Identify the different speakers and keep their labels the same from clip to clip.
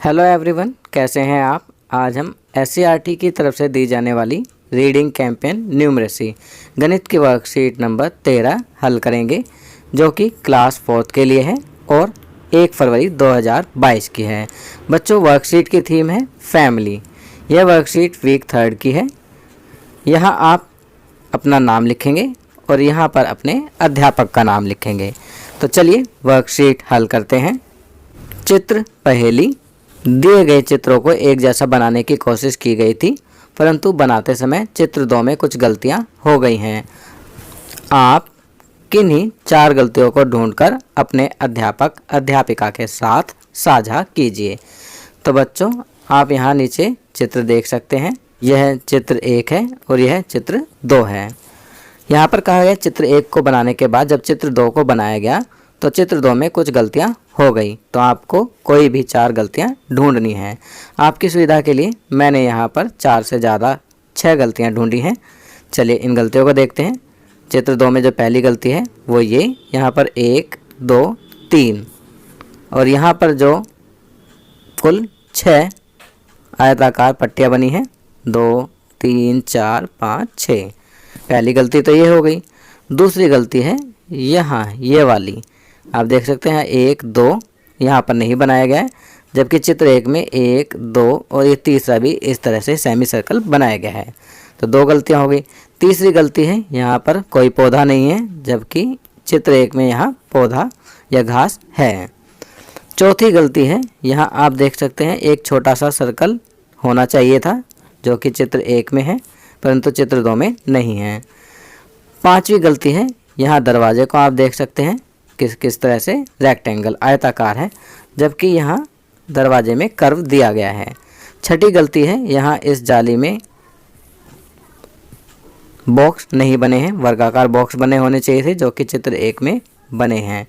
Speaker 1: Hello everyone, कैसे हैं आप। आज हम SCERT की तरफ से दी जाने वाली रीडिंग कैंपेन न्यूमरेसी गणित की वर्कशीट नंबर 13 हल करेंगे, जो कि क्लास 4 के लिए है और 1 फरवरी 2022 की है। बच्चों, वर्कशीट की थीम है फैमिली। यह वर्कशीट वीक 3 की है। यहाँ आप अपना नाम लिखेंगे और यहाँ पर अपने अध्यापक का नाम लिखेंगे। तो चलिए वर्कशीट हल करते हैं। चित्र पहेली। दिए गए चित्रों को एक जैसा बनाने की कोशिश की गई थी, परंतु बनाते समय चित्र 2 में कुछ गलतियां हो गई हैं। आप किन्हीं 4 गलतियों को ढूंढकर अपने अध्यापक अध्यापिका के साथ साझा कीजिए। तो बच्चों, आप यहाँ नीचे चित्र देख सकते हैं। यह चित्र 1 है और यह चित्र 2 है। यहाँ पर कहा गया चित्र 1 को बनाने के बाद जब चित्र 2 को बनाया गया तो चित्र 2 में कुछ गलतियां हो गई। तो आपको कोई भी 4 गलतियां ढूंढनी हैं। आपकी सुविधा के लिए मैंने यहाँ पर 4 से ज़्यादा 6 गलतियां ढूंढी हैं। चलिए इन गलतियों को देखते हैं। चित्र 2 में जो पहली गलती है वो ये, यहाँ पर 1 2 3 और यहाँ पर जो कुल 6 आयताकार पट्टियाँ बनी हैं, 2 3 4 5 6। पहली गलती तो ये हो गई। दूसरी गलती है यहाँ ये वाली, आप देख सकते हैं 1 2 यहाँ पर नहीं बनाया गया है, जबकि चित्र 1 में 1 2 और ये तीसरा भी इस तरह से सेमी सर्कल बनाया गया है। तो 2 गलतियाँ हो गई। तीसरी गलती है यहाँ पर कोई पौधा नहीं है, जबकि चित्र 1 में यहाँ पौधा या घास है। चौथी गलती है यहाँ आप देख सकते हैं एक छोटा सा सर्कल होना चाहिए था, जो कि चित्र 1 में है परंतु चित्र 2 में नहीं है। पांचवी गलती है यहाँ दरवाजे को आप देख सकते हैं किस तरह से रेक्टेंगल आयताकार है, जबकि यहाँ दरवाजे में कर्व दिया गया है। छठी गलती है यहाँ इस जाली में बॉक्स नहीं बने हैं, वर्गाकार बॉक्स बने होने चाहिए थे, जो कि चित्र 1 में बने हैं।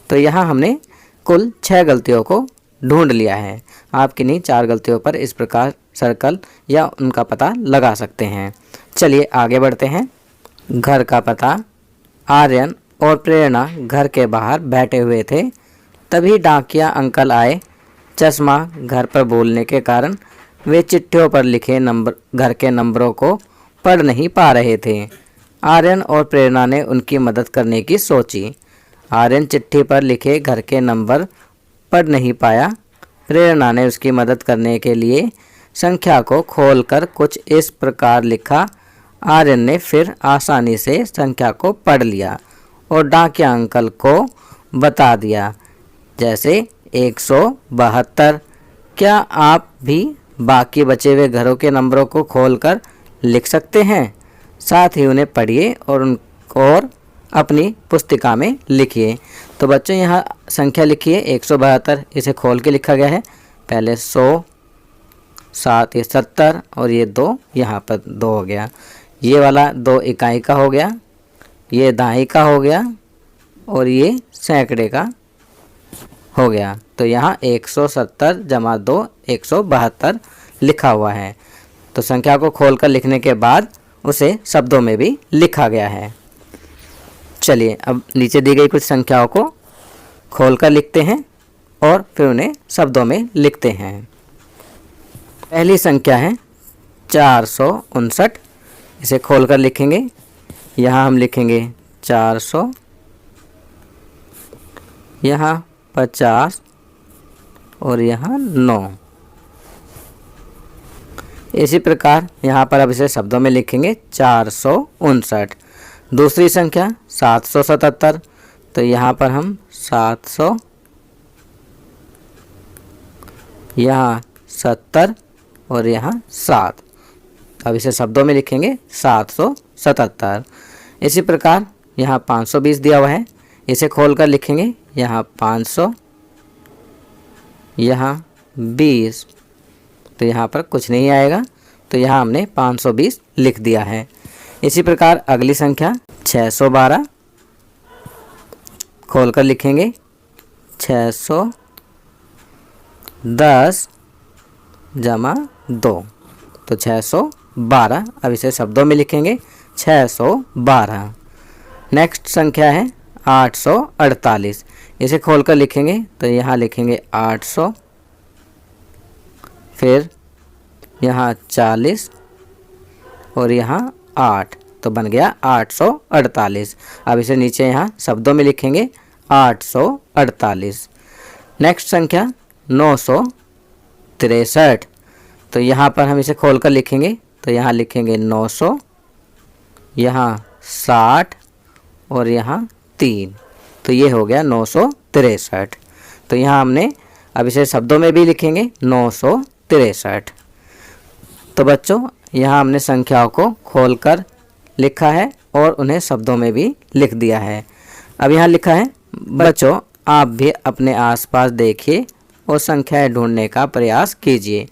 Speaker 1: तो यहाँ हमने कुल 6 गलतियों को ढूंढ लिया है। आप किन्हीं 4 गलतियों पर इस प्रकार सर्कल या उनका पता लगा सकते हैं। चलिए आगे बढ़ते हैं। घर का पता। आर्यन और प्रेरणा घर के बाहर बैठे हुए थे, तभी डाकिया अंकल आए। चश्मा घर पर बोलने के कारण वे चिट्ठियों पर लिखे घर के नंबरों को पढ़ नहीं पा रहे थे। आर्यन और प्रेरणा ने उनकी मदद करने की सोची। आर्यन चिट्ठी पर लिखे घर के नंबर पढ़ नहीं पाया। प्रेरणा ने उसकी मदद करने के लिए संख्या को खोलकर कुछ इस प्रकार लिखा। आर्यन ने फिर आसानी से संख्या को पढ़ लिया और डाकिया अंकल को बता दिया, जैसे 172। क्या आप भी बाकी बचे हुए घरों के नंबरों को खोलकर लिख सकते हैं? साथ ही उन्हें पढ़िए और अपनी पुस्तिका में लिखिए। तो बच्चों, यहाँ संख्या लिखिए 172, इसे खोल के लिखा गया है। पहले 100, 7 ये 70 और ये 2 यहाँ पर 2 हो गया। ये वाला 2 इकाई का हो गया, ये दहाई का हो गया और ये सैकड़े का हो गया। तो यहाँ 170 जमा 2 172 लिखा हुआ है। तो संख्या को खोलकर लिखने के बाद उसे शब्दों में भी लिखा गया है। चलिए अब नीचे दी गई कुछ संख्याओं को खोलकर लिखते हैं और फिर उन्हें शब्दों में लिखते हैं। पहली संख्या है 459। इसे खोलकर लिखेंगे। यहाँ हम लिखेंगे 400, यहाँ 50 और यहाँ 9। इसी प्रकार यहाँ पर अब इसे शब्दों में लिखेंगे 459। दूसरी संख्या 777। तो यहाँ पर हम 700, यहाँ 70 और यहाँ 7। अब इसे शब्दों में लिखेंगे 777। इसी प्रकार यहाँ 520 दिया हुआ है, इसे खोलकर लिखेंगे। यहाँ 500, यहाँ 20। तो यहाँ पर कुछ नहीं आएगा, तो यहाँ हमने 520 लिख दिया है। इसी प्रकार अगली संख्या 612। खोलकर लिखेंगे 610 जमा 2, तो 612। अब इसे शब्दों में लिखेंगे 612। नेक्स्ट संख्या है 848। इसे खोलकर लिखेंगे तो यहाँ लिखेंगे 800, फिर यहाँ 40 और यहाँ 8, तो बन गया 848। अब इसे नीचे यहाँ शब्दों में लिखेंगे 848। नेक्स्ट संख्या 963, तो यहाँ पर हम इसे खोलकर लिखेंगे, तो यहाँ लिखेंगे 900, यहाँ 60 और यहाँ 3, तो ये हो गया 963। तो यहाँ हमने अब इसे शब्दों में भी लिखेंगे 963। तो बच्चों यहाँ हमने संख्याओं को खोलकर लिखा है और उन्हें शब्दों में भी लिख दिया है। अब यहाँ लिखा है, बच्चों आप भी अपने आसपास देखिए और संख्याएं ढूंढने का प्रयास कीजिए।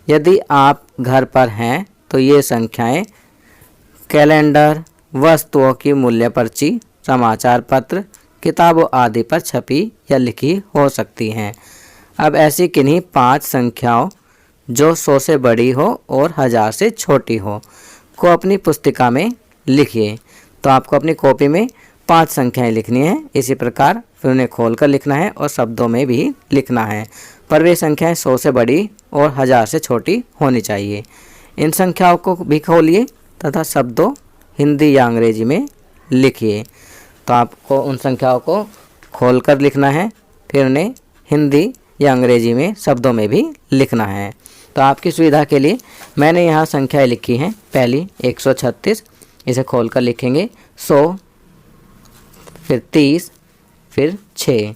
Speaker 1: यदि आप घर पर हैं तो ये संख्याएं कैलेंडर, वस्तुओं की मूल्य पर्ची, समाचार पत्र, किताबों आदि पर छपी या लिखी हो सकती हैं। अब ऐसी किन्हीं 5 संख्याओं जो 100 से बड़ी हो और 1000 से छोटी हो को अपनी पुस्तिका में लिखिए। तो आपको अपनी कॉपी में 5 संख्याएं लिखनी है। इसी प्रकार फिर उन्हें खोलकर लिखना है और शब्दों में भी लिखना है, पर वे संख्याएं 100 से बड़ी और 1000 से छोटी होनी चाहिए। इन संख्याओं को भी खोलिए तथा शब्दों हिंदी या अंग्रेजी में लिखिए। तो आपको उन संख्याओं को खोलकर लिखना है, फिर उन्हें हिंदी या अंग्रेजी में शब्दों में भी लिखना है। तो आपकी सुविधा के लिए मैंने यहाँ संख्याएं लिखी हैं। पहली 136, इसे खोलकर लिखेंगे 100, फिर 30, फिर 6।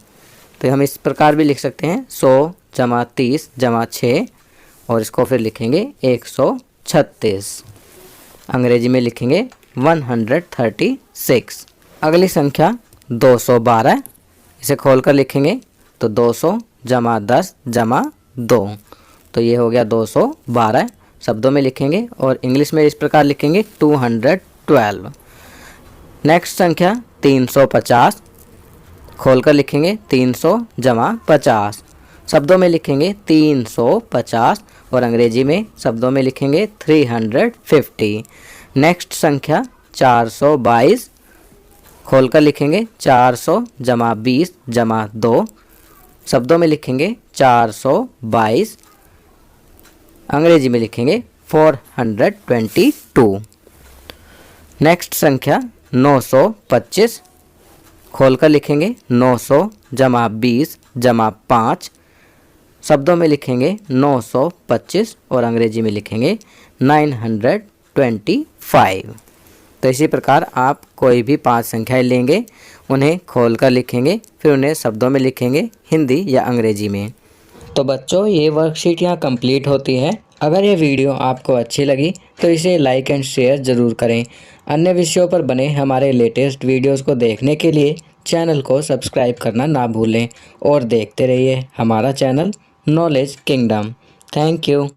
Speaker 1: तो हम इस प्रकार भी लिख सकते हैं 100 जमा 30 जमा 6, और इसको फिर लिखेंगे 136। अंग्रेजी में लिखेंगे 136। अगली संख्या 212, इसे खोलकर लिखेंगे तो 200 जमा 10 जमा 2, तो ये हो गया 212। शब्दों में लिखेंगे और इंग्लिश में इस प्रकार लिखेंगे 212। नेक्स्ट संख्या 350, खोलकर लिखेंगे 300 जमा 50। शब्दों में लिखेंगे 350 और अंग्रेजी में शब्दों में लिखेंगे 350। नेक्स्ट संख्या 422, खोलकर लिखेंगे 400 जमा 20 जमा 2। शब्दों में लिखेंगे 422, अंग्रेजी में लिखेंगे 422। नेक्स्ट संख्या 925, खोलकर लिखेंगे 900 जमा 20 जमा 5। शब्दों में लिखेंगे 925 और अंग्रेजी में लिखेंगे 925। तो इसी प्रकार आप कोई भी 5 संख्याएं लेंगे, उन्हें खोलकर लिखेंगे, फिर उन्हें शब्दों में लिखेंगे हिंदी या अंग्रेजी में। तो बच्चों ये वर्कशीट यहाँ कंप्लीट होती है। अगर ये वीडियो आपको अच्छी लगी तो इसे लाइक एंड शेयर ज़रूर करें। अन्य विषयों पर बने हमारे लेटेस्ट वीडियोज़ को देखने के लिए चैनल को सब्सक्राइब करना ना भूलें और देखते रहिए हमारा channel knowledge kingdom. Thank you.